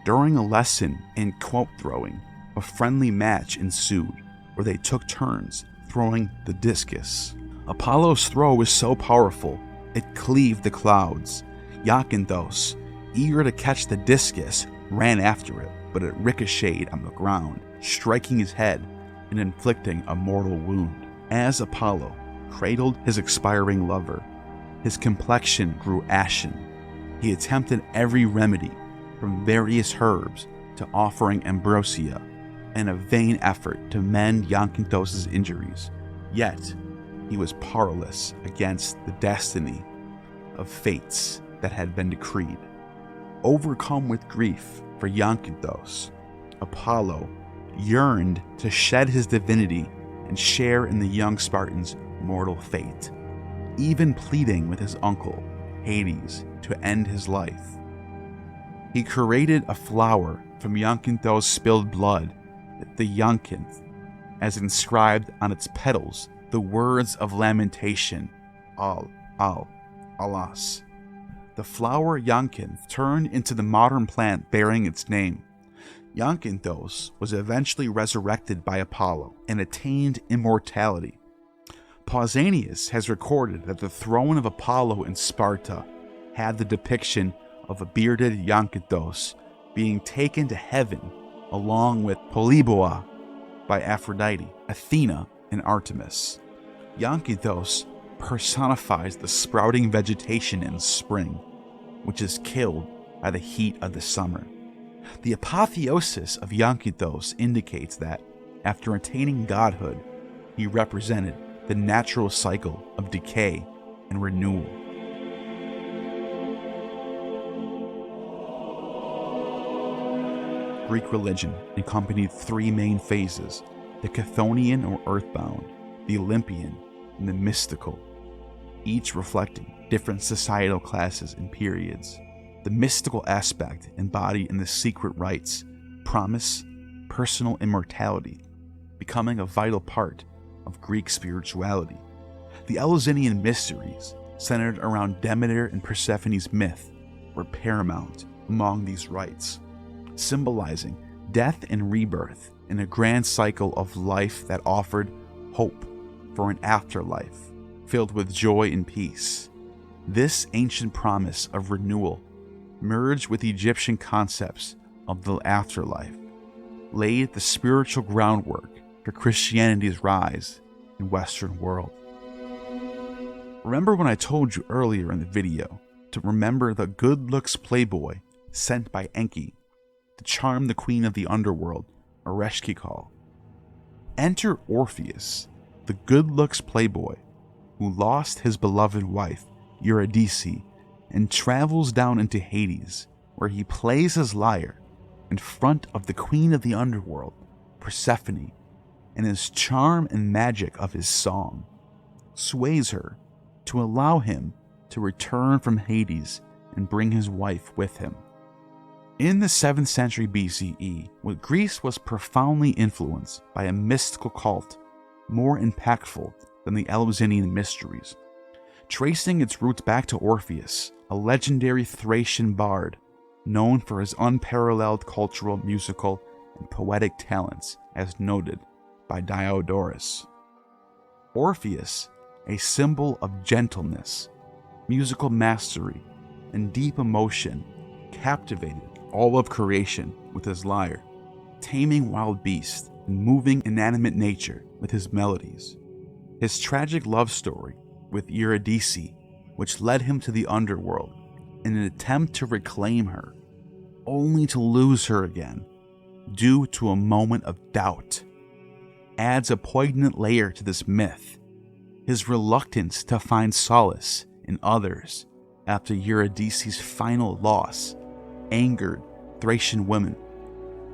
During a lesson in quote throwing, a friendly match ensued where they took turns throwing the discus. Apollo's throw was so powerful, it cleaved the clouds. Zakynthos, eager to catch the discus, ran after it, but it ricocheted on the ground, striking his head and inflicting a mortal wound. As Apollo cradled his expiring lover, his complexion grew ashen. He attempted every remedy, from various herbs to offering ambrosia, in a vain effort to mend Zakynthos' injuries. Yet, he was powerless against the destiny of fates that had been decreed. Overcome with grief for Zakynthos, Apollo yearned to shed his divinity and share in the young Spartan's mortal fate, even pleading with his uncle, Hades, to end his life. He created a flower from Zakynthos' spilled blood, the Zakynth, as inscribed on its petals the words of lamentation, alas. The flower Zakynth turned into the modern plant bearing its name. Zakynthos was eventually resurrected by Apollo and attained immortality. Pausanias has recorded that the throne of Apollo in Sparta had the depiction of a bearded Zakynthos being taken to heaven along with Polyboa by Aphrodite, Athena, and Artemis. Zakynthos personifies the sprouting vegetation in spring, which is killed by the heat of the summer. The apotheosis of Zakynthos indicates that, after attaining godhood, he represented the natural cycle of decay and renewal. Greek religion accompanied three main phases: the Chthonian or earthbound, the Olympian, and the mystical, each reflecting different societal classes and periods. The mystical aspect embodied in the secret rites, promise, personal immortality, becoming a vital part of Greek spirituality. The Eleusinian mysteries, centered around Demeter and Persephone's myth, were paramount among these rites, symbolizing death and rebirth in a grand cycle of life that offered hope for an afterlife filled with joy and peace. This ancient promise of renewal, merged with Egyptian concepts of the afterlife, laid the spiritual groundwork for Christianity's rise in the Western world. Remember when I told you earlier in the video to remember the good-looks playboy sent by Enki to charm the queen of the underworld, Ereshkigal? Enter Orpheus, the good-looks playboy who lost his beloved wife, Eurydice, and travels down into Hades, where he plays his lyre in front of the queen of the underworld, Persephone, and his charm and magic of his song sways her to allow him to return from Hades and bring his wife with him. In the 7th century BCE, Greece was profoundly influenced by a mystical cult more impactful than the Eleusinian mysteries, tracing its roots back to Orpheus, a legendary Thracian bard known for his unparalleled cultural, musical, and poetic talents, as noted by Diodorus. Orpheus, a symbol of gentleness, musical mastery, and deep emotion, captivated all of creation with his lyre, taming wild beasts and moving inanimate nature with his melodies. His tragic love story with Eurydice, which led him to the underworld in an attempt to reclaim her, only to lose her again due to a moment of doubt, adds a poignant layer to this myth. His reluctance to find solace in others after Eurydice's final loss angered Thracian women,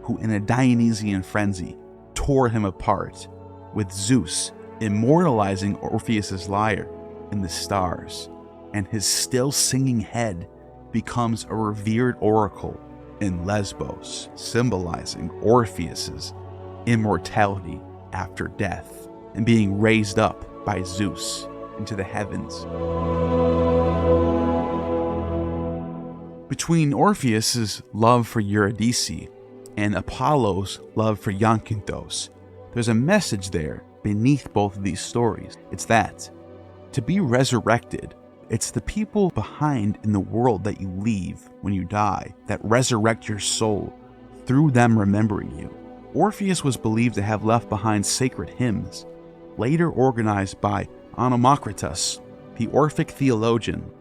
who in a Dionysian frenzy tore him apart, with Zeus immortalizing Orpheus's lyre in the stars, and his still singing head becomes a revered oracle in Lesbos, symbolizing Orpheus's immortality after death and being raised up by Zeus into the heavens. Between Orpheus's love for Eurydice and Apollo's love for Zakynthos, there's a message there beneath both of these stories. It's that to be resurrected, it's the people behind in the world that you leave when you die that resurrect your soul through them remembering you. Orpheus was believed to have left behind sacred hymns, later organized by Onomacritus, the Orphic theologian,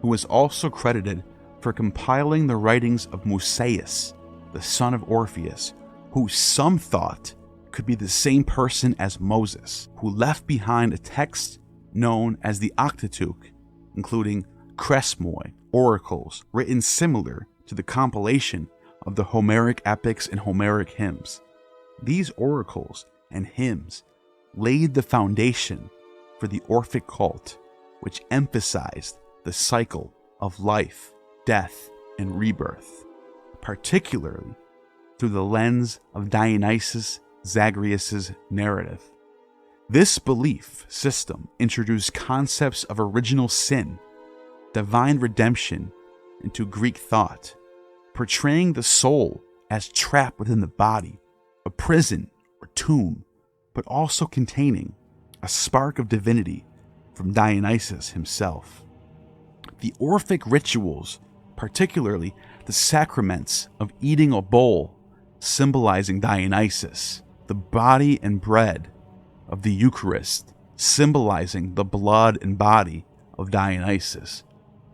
who was also credited for compiling the writings of Musaeus, the son of Orpheus, who some thought could be the same person as Moses, who left behind a text known as the Octateuch, including kresmoi, oracles, written similar to the compilation of the Homeric epics and Homeric hymns. These oracles and hymns laid the foundation for the Orphic cult, which emphasized the cycle of life, death, and rebirth, particularly through the lens of Dionysius Zagreus' narrative. This belief system introduced concepts of original sin, divine redemption into Greek thought, portraying the soul as trapped within the body, a prison or tomb, but also containing a spark of divinity from Dionysus himself. The Orphic rituals, particularly the sacraments of eating a bowl symbolizing Dionysus, the body and bread of the Eucharist symbolizing the blood and body of Dionysus,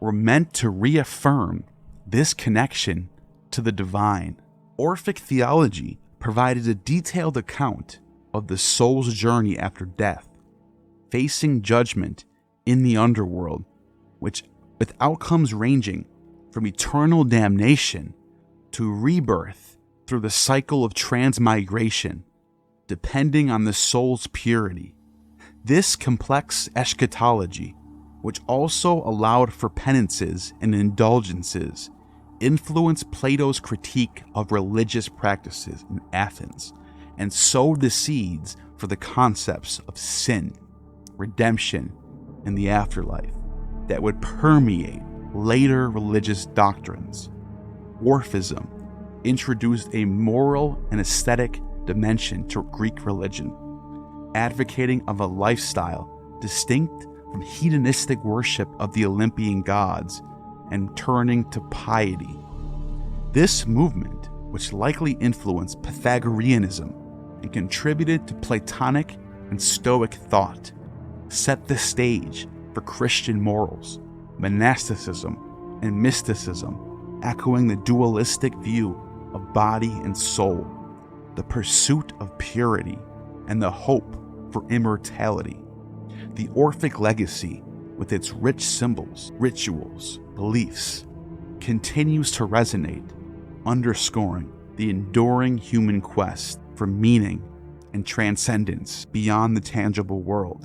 were meant to reaffirm this connection to the divine. Orphic theology provided a detailed account of the soul's journey after death, facing judgment in the underworld, with outcomes ranging from eternal damnation to rebirth through the cycle of transmigration, depending on the soul's purity. This complex eschatology, which also allowed for penances and indulgences, influenced Plato's critique of religious practices in Athens and sowed the seeds for the concepts of sin, redemption, and the afterlife that would permeate later religious doctrines. Orphism introduced a moral and aesthetic dimension to Greek religion, advocating of a lifestyle distinct from hedonistic worship of the Olympian gods and turning to piety. This movement, which likely influenced Pythagoreanism and contributed to Platonic and Stoic thought, set the stage for Christian morals, monasticism, and mysticism, echoing the dualistic view of body and soul, the pursuit of purity, and the hope for immortality. The Orphic legacy, with its rich symbols, rituals, beliefs, continues to resonate, underscoring the enduring human quest for meaning and transcendence beyond the tangible world.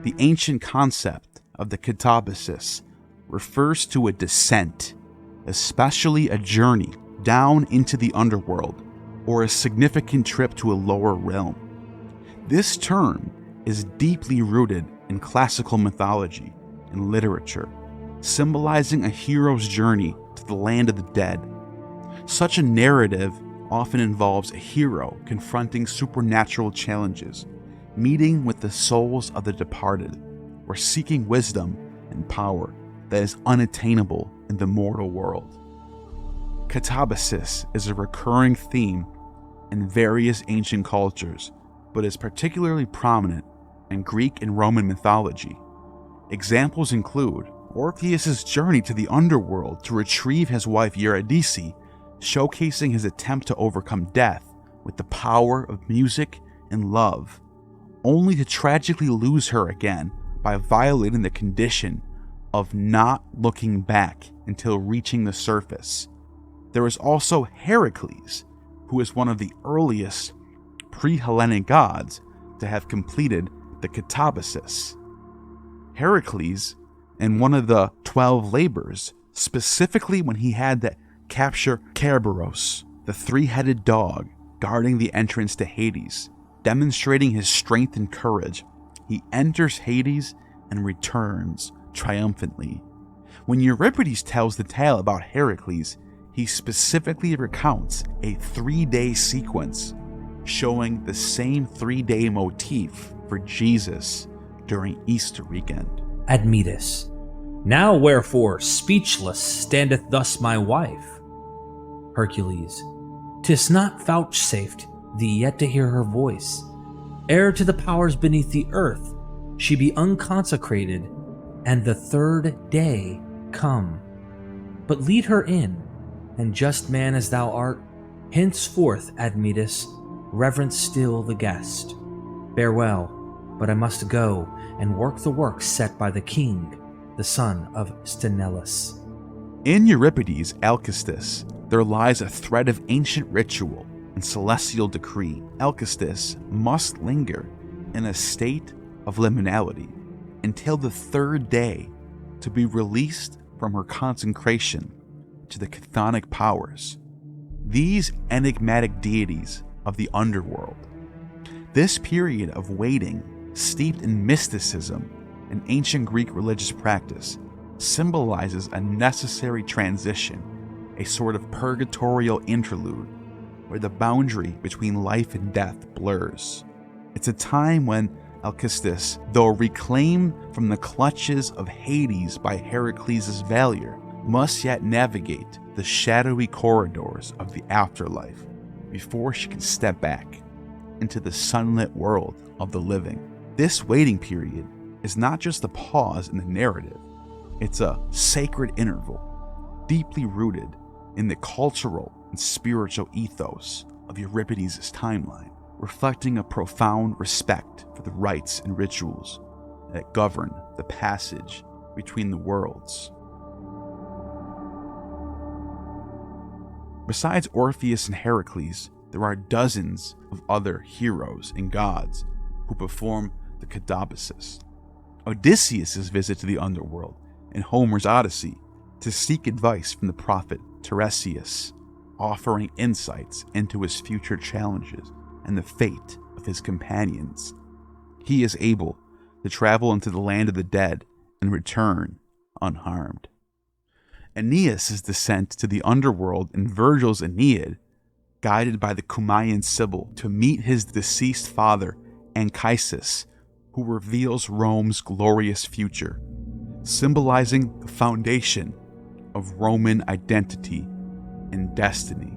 The ancient concept of the katabasis refers to a descent, especially a journey down into the underworld or a significant trip to a lower realm. This term is deeply rooted in classical mythology and literature, symbolizing a hero's journey to the land of the dead. Such a narrative often involves a hero confronting supernatural challenges, meeting with the souls of the departed, or seeking wisdom and power that is unattainable in the mortal world. Katabasis is a recurring theme in various ancient cultures, but is particularly prominent in Greek and Roman mythology. Examples include Orpheus's journey to the underworld to retrieve his wife Eurydice, showcasing his attempt to overcome death with the power of music and love, only to tragically lose her again by violating the condition of not looking back until reaching the surface. There is also Heracles, who is one of the earliest pre-Hellenic gods to have completed the katabasis. Heracles, in one of the 12 labors, specifically when he had to capture Kerberos, the three-headed dog guarding the entrance to Hades, demonstrating his strength and courage, he enters Hades and returns triumphantly. When Euripides tells the tale about Heracles, he specifically recounts a 3-day sequence showing the same 3-day motif for Jesus during Easter weekend. Admetus. Now wherefore speechless standeth thus my wife? Hercules. 'Tis not vouchsafed thee yet to hear her voice, ere to the powers beneath the earth she be unconsecrated, and the 3rd day come. But lead her in, and just man as thou art, henceforth, Admetus, reverence still the guest. Farewell, but I must go and work the work set by the king, the son of Sthenelus. In Euripides' Alcestis, there lies a thread of ancient ritual and celestial decree. Alcestis must linger in a state of liminality until the 3rd day to be released from her consecration to the chthonic powers, these enigmatic deities of the underworld. This period of waiting, steeped in mysticism and ancient Greek religious practice, symbolizes a necessary transition, a sort of purgatorial interlude where the boundary between life and death blurs. It's a time when Alcestis, though reclaimed from the clutches of Hades by Heracles' valor, must yet navigate the shadowy corridors of the afterlife before she can step back into the sunlit world of the living. This waiting period is not just a pause in the narrative, it's a sacred interval, deeply rooted in the cultural and spiritual ethos of Euripides' timeline, reflecting a profound respect for the rites and rituals that govern the passage between the worlds. Besides Orpheus and Heracles, there are dozens of other heroes and gods who perform the katabasis. Odysseus' visit to the underworld in Homer's Odyssey to seek advice from the prophet Tiresias, offering insights into his future challenges and the fate of his companions. He is able to travel into the land of the dead and return unharmed. Aeneas' descent to the underworld in Virgil's Aeneid, guided by the Cumaean Sibyl to meet his deceased father Anchises, who reveals Rome's glorious future, symbolizing the foundation of Roman identity and destiny.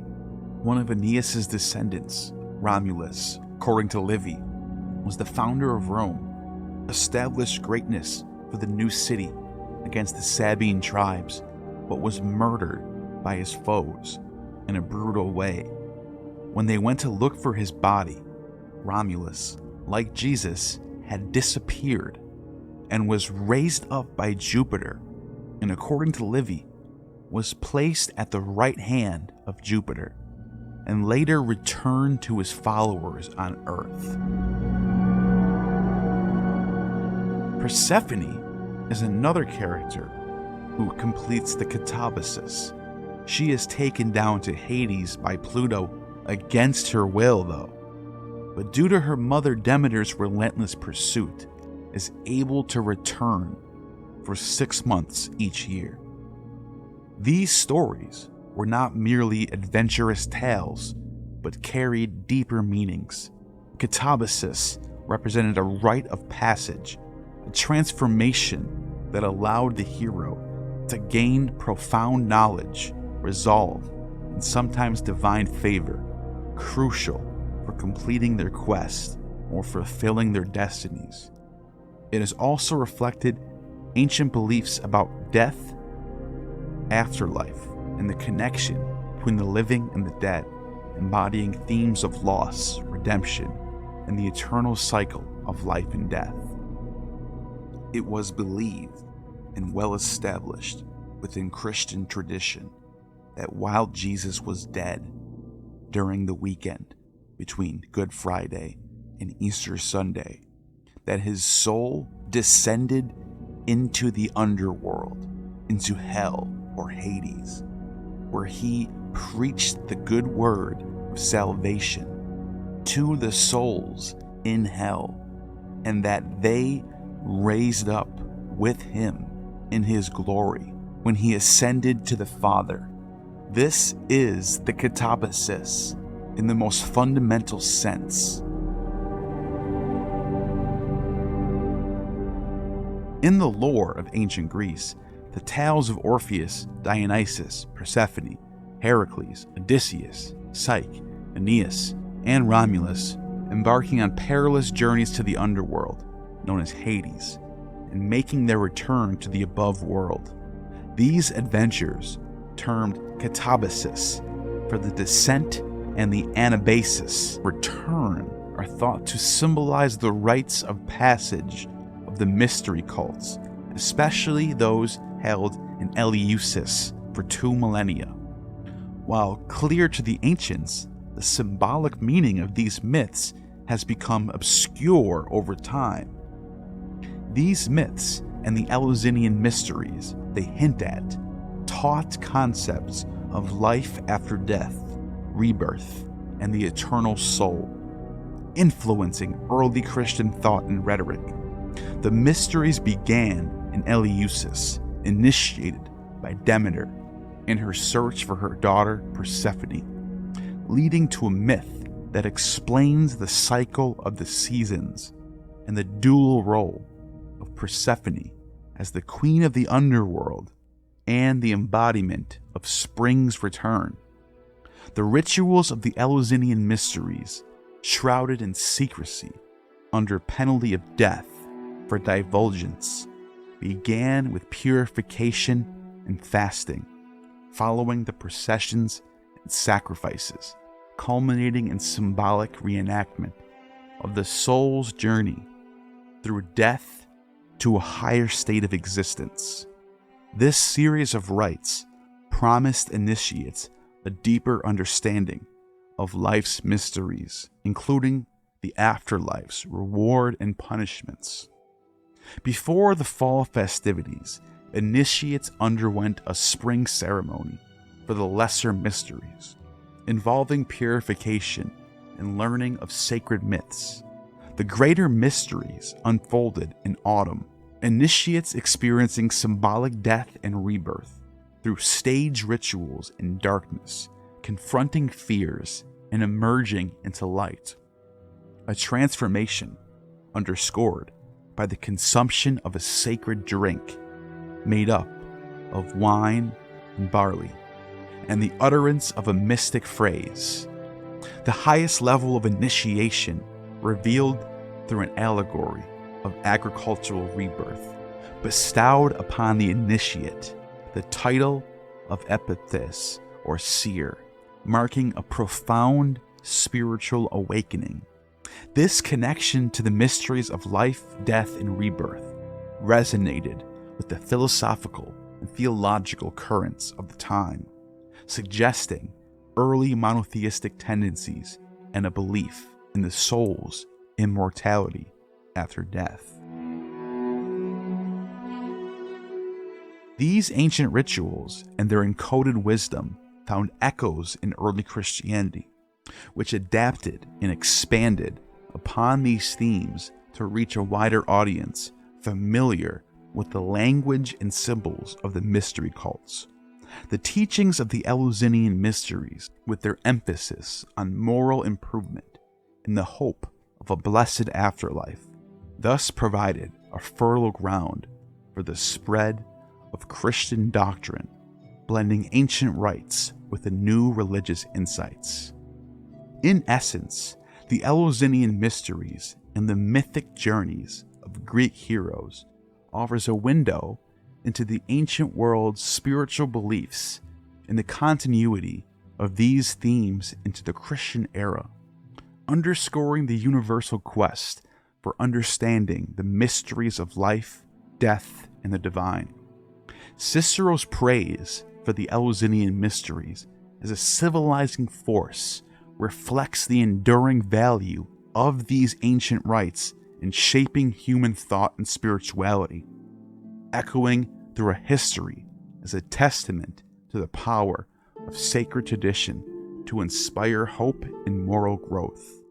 One of Aeneas' descendants, Romulus, according to Livy, was the founder of Rome, established greatness for the new city against the Sabine tribes, but was murdered by his foes in a brutal way. When they went to look for his body, Romulus, like Jesus, had disappeared and was raised up by Jupiter, and according to Livy, was placed at the right hand of Jupiter, and later returned to his followers on Earth. Persephone is another character who completes the katabasis. She is taken down to Hades by Pluto against her will, though, but due to her mother Demeter's relentless pursuit, is able to return for 6 months each year. These stories were not merely adventurous tales, but carried deeper meanings. Katabasis represented a rite of passage, a transformation that allowed the hero to gain profound knowledge, resolve, and sometimes divine favor, crucial for completing their quest or fulfilling their destinies. It has also reflected ancient beliefs about death, afterlife, and the connection between the living and the dead, embodying themes of loss, redemption, and the eternal cycle of life and death. It was believed and well established within Christian tradition that while Jesus was dead, during the weekend between Good Friday and Easter Sunday that his soul descended into the underworld, into hell or Hades, where he preached the good word of salvation to the souls in hell, and that they raised up with him in his glory when he ascended to the Father. This is the katabasis in the most fundamental sense. In the lore of ancient Greece, the tales of Orpheus, Dionysus, Persephone, Heracles, Odysseus, Psyche, Aeneas, and Romulus embarking on perilous journeys to the underworld, known as Hades, and making their return to the above world. These adventures, termed katabasis for the descent and the anabasis, return, are thought to symbolize the rites of passage of the mystery cults, especially those held in Eleusis for 2 millennia. While clear to the ancients, the symbolic meaning of these myths has become obscure over time. These myths and the Eleusinian mysteries they hint at taught concepts of life after death, rebirth, and the eternal soul, influencing early Christian thought and rhetoric. The mysteries began in Eleusis, initiated by Demeter in her search for her daughter Persephone, leading to a myth that explains the cycle of the seasons and the dual role of Persephone as the queen of the underworld and the embodiment of spring's return. The rituals of the Eleusinian mysteries, shrouded in secrecy under penalty of death for divulgence, began with purification and fasting, following the processions and sacrifices, culminating in symbolic reenactment of the soul's journey through death to a higher state of existence. This series of rites promised initiates a deeper understanding of life's mysteries, including the afterlife's reward and punishments. Before the fall festivities, initiates underwent a spring ceremony for the lesser mysteries, involving purification and learning of sacred myths. The greater mysteries unfolded in autumn, initiates experiencing symbolic death and rebirth through stage rituals in darkness, confronting fears and emerging into light. A transformation underscored by the consumption of a sacred drink made up of wine and barley, and the utterance of a mystic phrase. The highest level of initiation revealed through an allegory of agricultural rebirth, bestowed upon the initiate the title of epithys or seer, marking a profound spiritual awakening. This connection to the mysteries of life, death, and rebirth resonated with the philosophical and theological currents of the time, suggesting early monotheistic tendencies and a belief in the soul's immortality after death. These ancient rituals and their encoded wisdom found echoes in early Christianity, which adapted and expanded upon these themes to reach a wider audience familiar with the language and symbols of the mystery cults. The teachings of the Eleusinian mysteries, with their emphasis on moral improvement and the hope of a blessed afterlife, thus provided a fertile ground for the spread of Christian doctrine, blending ancient rites with the new religious insights. In essence, the Eleusinian mysteries and the mythic journeys of Greek heroes offers a window into the ancient world's spiritual beliefs and the continuity of these themes into the Christian era, underscoring the universal quest for understanding the mysteries of life, death, and the divine. Cicero's praise for the Eleusinian mysteries as a civilizing force reflects the enduring value of these ancient rites in shaping human thought and spirituality, echoing through a history as a testament to the power of sacred tradition to inspire hope and moral growth.